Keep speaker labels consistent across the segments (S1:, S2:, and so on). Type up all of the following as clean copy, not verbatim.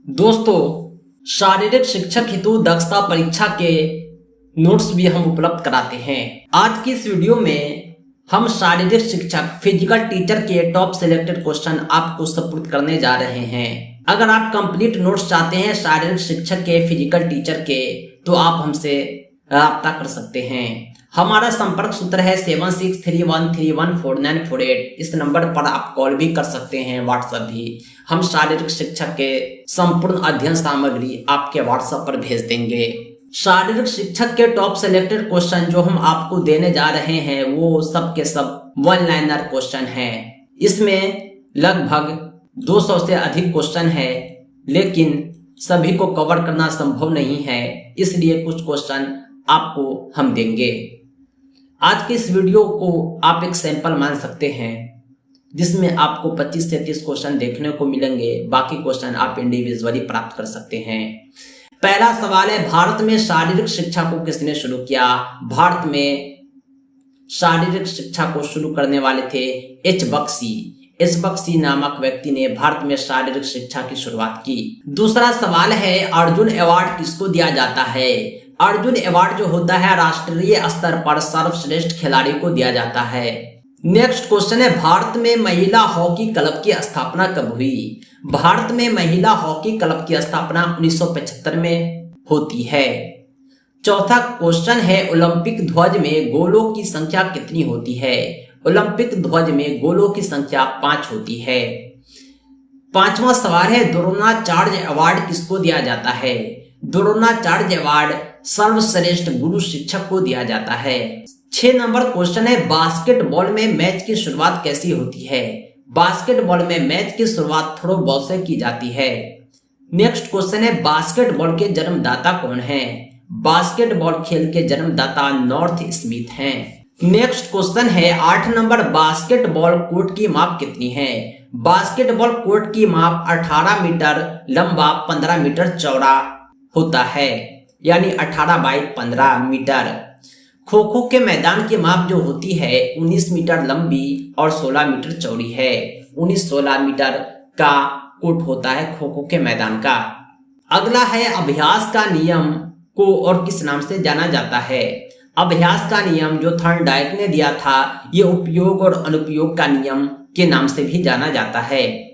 S1: दोस्तों, शारीरिक शिक्षक हेतु दक्षता परीक्षा के नोट्स भी हम उपलब्ध कराते हैं। आज की इस वीडियो में हम शारीरिक शिक्षक फिजिकल टीचर के टॉप सिलेक्टेड क्वेश्चन आपको सपुर्द करने जा रहे हैं। अगर आप कंप्लीट नोट्स चाहते हैं शारीरिक शिक्षक के फिजिकल टीचर के, तो आप हमसे राब्ता कर सकते हैं। हमारा संपर्क सूत्र है 7631314948। इस नंबर पर आप कॉल भी कर सकते हैं, व्हाट्सएप भी। हम शारीरिक शिक्षक के संपूर्ण अध्ययन सामग्री आपके व्हाट्सएप पर भेज देंगे। शारीरिक शिक्षक के टॉप सिलेक्टेड क्वेश्चन जो हम आपको देने जा रहे हैं वो सब के सब वन लाइनर क्वेश्चन हैं। इसमें लगभग 200 से अधिक क्वेश्चन है, लेकिन सभी को कवर करना संभव नहीं है, इसलिए कुछ क्वेश्चन आपको हम देंगे। आज की इस वीडियो को आप एक सैंपल मान सकते हैं, जिसमें आपको 25 से 30 क्वेश्चन देखने को मिलेंगे। बाकी क्वेश्चन आप इंडिविजुअली प्राप्त कर सकते हैं। पहला सवाल है, भारत में शारीरिक शिक्षा को किसने शुरू किया? भारत में शारीरिक शिक्षा को शुरू करने वाले थे एच बख्शी। एच बख्शी नामक व्यक्ति ने भारत में शारीरिक शिक्षा की शुरुआत की। दूसरा सवाल है, अर्जुन अवार्ड किसको दिया जाता है? अर्जुन अवार्ड जो होता है राष्ट्रीय स्तर पर सर्वश्रेष्ठ खिलाड़ी को दिया जाता है। नेक्स्ट क्वेश्चन है, भारत में महिला हॉकी क्लब की स्थापना कब हुई? भारत में महिला हॉकी क्लब की स्थापना 1975 में होती है। चौथा क्वेश्चन है, ओलंपिक ध्वज में गोलों की संख्या कितनी होती है? ओलंपिक ध्वज में गोलों की संख्या 5 होती है। पांचवा सवाल है, द्रोणाचार्य अवार्ड किसको दिया जाता है? द्रोणाचार्य अवार्ड सर्वश्रेष्ठ गुरु शिक्षक को दिया जाता है। 6 नंबर क्वेश्चन है, बास्केटबॉल में मैच की शुरुआत कैसी होती है? बास्केटबॉल में मैच की शुरुआत थ्रो बॉल से की जाती है। नेक्स्ट क्वेश्चन है, बास्केटबॉल के जन्मदाता कौन है? बास्केटबॉल खेल के जन्मदाता नॉर्थ स्मिथ हैं। नेक्स्ट क्वेश्चन है 8 नंबर, बास्केटबॉल कोर्ट की माप कितनी है? बास्केटबॉल कोर्ट की माप 18 मीटर लंबा 15 मीटर चौड़ा होता है, यानी 18 बाई 15 मीटर। खो खो के मैदान की माप जो होती है 19 मीटर लंबी और 16 मीटर चौड़ी है। 19-16 मीटर का कोर्ट होता है खो खो के मैदान का। अगला है, अभ्यास का नियम को और किस नाम से जाना जाता है? अभ्यास का नियम जो थॉर्नडाइक ने दिया था, ये उपयोग और अनुपयोग का नियम के नाम से भी जाना जाता है।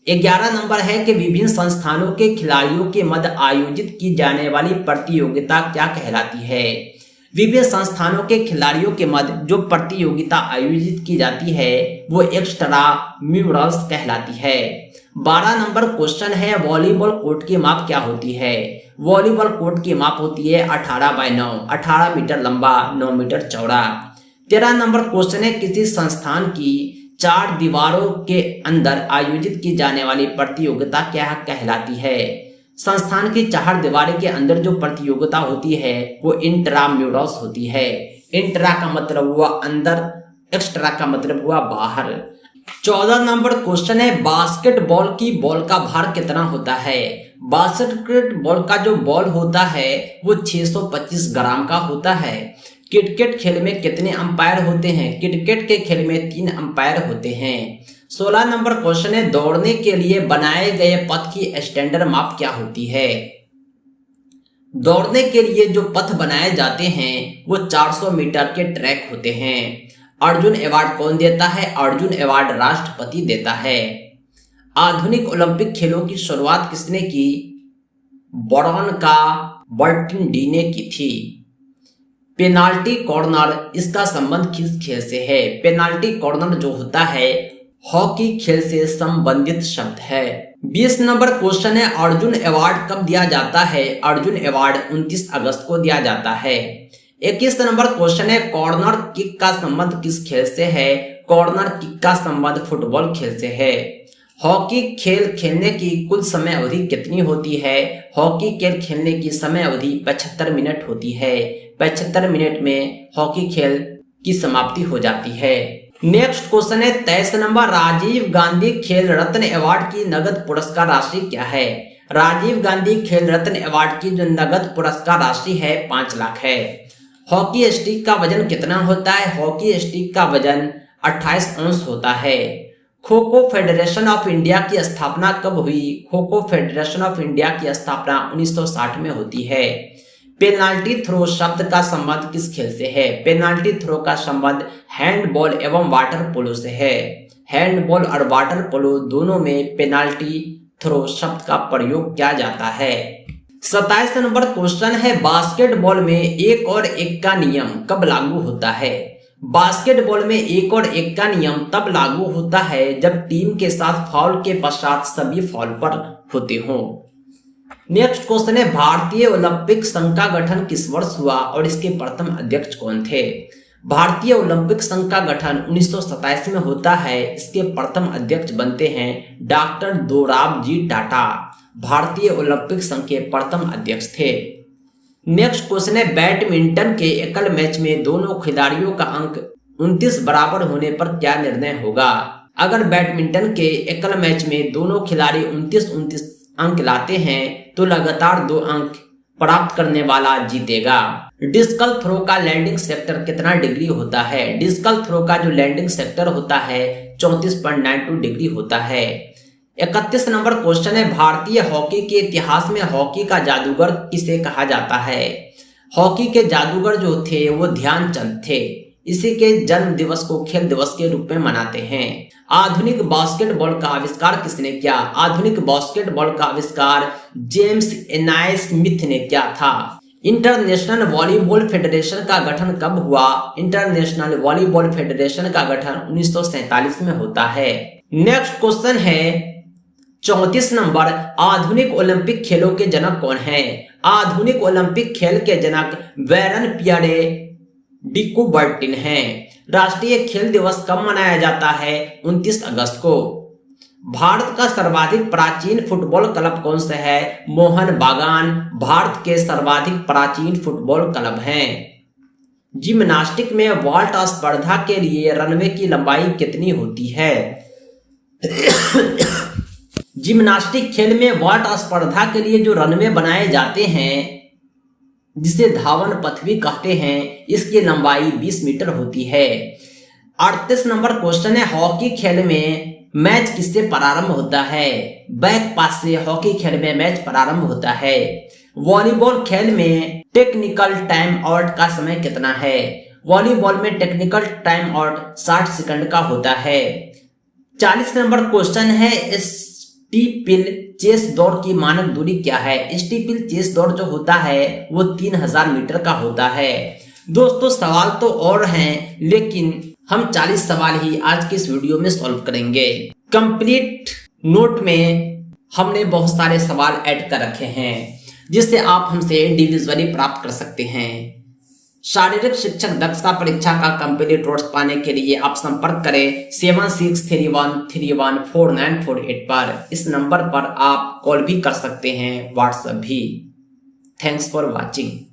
S1: 11 नंबर है कि विभिन्न संस्थानों के खिलाड़ियों के मध्य आयोजित की जाने वाली प्रतियोगिता क्या कहलाती है? विभिन्न संस्थानों के खिलाड़ियों के मध्य जो प्रतियोगिता आयोजित की जाती है वो एक्स्ट्रा म्यूरल्स कहलाती है। 12 नंबर क्वेश्चन है, वॉलीबॉल कोर्ट की माप क्या होती है? वॉलीबॉल कोर्ट की माप होती है 18 बाई 9, 18 मीटर लंबा 9 मीटर चौड़ा। 13 नंबर क्वेश्चन है, किसी संस्थान की 4 दीवारों के अंदर आयोजित की जाने वाली प्रतियोगिता क्या कहलाती है? संस्थान की 4 दीवारों के अंदर जो प्रतियोगिता होती है वो इंट्राम्यूरल्स होती है। इंट्रा का मतलब हुआ अंदर, एक्स्ट्रा का मतलब हुआ बाहर। 14 नंबर क्वेश्चन है, बास्केटबॉल की बॉल का भार कितना होता है? बास्केटबॉल का जो बॉल होता है वो 625 ग्राम का होता है। क्रिकेट खेल में कितने अंपायर होते हैं? क्रिकेट के खेल में 3 अंपायर होते हैं। 16 नंबर क्वेश्चन है, दौड़ने के लिए बनाए गए पथ की स्टैंडर्ड माप क्या होती है? दौड़ने के लिए जो पथ बनाए जाते हैं वो 400 मीटर के ट्रैक होते हैं। अर्जुन अवार्ड कौन देता है? अर्जुन अवार्ड राष्ट्रपति देता है। आधुनिक ओलंपिक खेलों की शुरुआत किसने की? बर्न का बर्टिन डी ने की थी। पेनाल्टी कॉर्नर, इसका संबंध किस खेल से है? पेनाल्टी कॉर्नर जो होता है हॉकी खेल से संबंधित शब्द है। 20 नंबर क्वेश्चन है, अर्जुन अवार्ड कब दिया जाता है? अर्जुन अवार्ड 29 अगस्त को दिया जाता है। 21 नंबर क्वेश्चन है, कॉर्नर किक का संबंध किस खेल से है? कॉर्नर किक का संबंध फुटबॉल खेल से है। हॉकी खेल खेलने की कुल समय अवधि कितनी होती है? हॉकी खेल खेलने की समय अवधि 75 मिनट होती है। 75 मिनट में हॉकी खेल की समाप्ति हो जाती है। नेक्स्ट क्वेश्चन है 23 नंबर, राजीव गांधी खेल रत्न अवार्ड की नगद पुरस्कार राशि क्या है? राजीव गांधी खेल रत्न अवार्ड की जो नगद पुरस्कार राशि है 5 लाख है। हॉकी स्टिक का वजन कितना होता है? हॉकी स्टिक का वजन 28 औंस होता है। Kho kho federation of India की स्थापना कब हुई? Kho kho federation of India की स्थापना 1960 में होती है। पेनाल्टी थ्रो शब्द का संबंध किस खेल से है? पेनाल्टी थ्रो का संबंध हैंडबॉल एवं वाटर पोलो से है। हैंडबॉल और वाटर पोलो दोनों में पेनाल्टी थ्रो शब्द का प्रयोग किया जाता है। 27 नंबर क्वेश्चन है, बास्केटबॉल में 1 और 1 का नियम कब लागू होता है? बास्केटबॉल में 1 और 1 का नियम तब लागू होता है जब टीम के साथ फाउल के पश्चात सभी फाउल पर होते हों। नेक्स्ट क्वेश्चन है, भारतीय ओलंपिक संघ का गठन किस वर्ष हुआ और इसके प्रथम अध्यक्ष कौन थे? भारतीय ओलंपिक संघ का गठन 1927 में होता है। इसके प्रथम अध्यक्ष बनते हैं डॉक्टर दोराबजी टाटा। भारतीय ओलंपिक संघ के प्रथम अध्यक्ष थे। नेक्स्ट क्वेश्चन है, बैडमिंटन के एकल मैच में दोनों खिलाड़ियों का अंक 29 बराबर होने पर क्या निर्णय होगा? अगर बैडमिंटन के एकल मैच में दोनों खिलाड़ी 29 अंक लाते हैं तो लगातार 2 अंक प्राप्त करने वाला जीतेगा। डिस्कल थ्रो का लैंडिंग सेक्टर कितना डिग्री होता है? डिस्कल थ्रो का जो लैंडिंग सेक्टर होता है 34.92 डिग्री होता है। 31 नंबर क्वेश्चन है, भारतीय हॉकी के इतिहास में हॉकी का जादूगर किसे कहा जाता है? हॉकी के जादूगर जो थे वो ध्यानचंद थे। इसी के जन्म दिवस को खेल दिवस के रूप में मनाते हैं। आधुनिक बास्केटबॉल का आविष्कार किसने किया? आधुनिक बास्केटबॉल का आविष्कार जेम्स नाइस्मिथ ने किया था। इंटरनेशनल वॉलीबॉल फेडरेशन का गठन कब हुआ? इंटरनेशनल वॉलीबॉल फेडरेशन का गठन 1947 में होता है। नेक्स्ट क्वेश्चन है 34 नंबर, आधुनिक ओलंपिक खेलों के जनक कौन हैं? आधुनिक ओलंपिक खेल के जनक वैरन पियरे डी कुबर्टिन हैं। राष्ट्रीय खेल दिवस कब मनाया जाता है? 29 अगस्त को। भारत का सर्वाधिक प्राचीन फुटबॉल क्लब कौन सा है? मोहन बागान भारत के सर्वाधिक प्राचीन फुटबॉल क्लब हैं। जिम्नास्टिक में वॉल्ट स्पर्धा के लिए रनवे की लंबाई कितनी होती है? जिम्नास्टिक खेल में वॉल्ट स्पर्धा के लिए जो रनवे बनाए जाते हैं, जिसे धावन पथ भी कहते हैं, इसकी लंबाई 20 मीटर होती है। 38 नंबर क्वेश्चन है, हॉकी खेल में मैच किससे प्रारंभ होता है? बैक पास से हॉकी खेल में मैच प्रारंभ होता है। वॉलीबॉल खेल में टेक्निकल टाइम आउट का समय कितना है? वॉलीबॉल में टेक्निकल टाइम आउट 60 सेकंड का होता है। 40 नंबर क्वेश्चन है, स्टीपल चेस दौड़ की मानक दूरी क्या है? स्टीपल चेस दौड़ जो होता है वो 3000 मीटर का होता है। दोस्तों सवाल तो और हैं, लेकिन हम 40 सवाल ही आज के इस वीडियो में सॉल्व करेंगे। कंप्लीट नोट में हमने बहुत सारे सवाल ऐड कर रखे हैं जिससे आप हमसे इंडिविजुअली प्राप्त कर सकते हैं। शारीरिक शिक्षक दक्षता परीक्षा का कंप्लीट नोट्स पाने के लिए आप संपर्क करें 7631314948 पर। इस नंबर पर आप कॉल भी कर सकते हैं, व्हाट्सएप भी। Thanks for watching.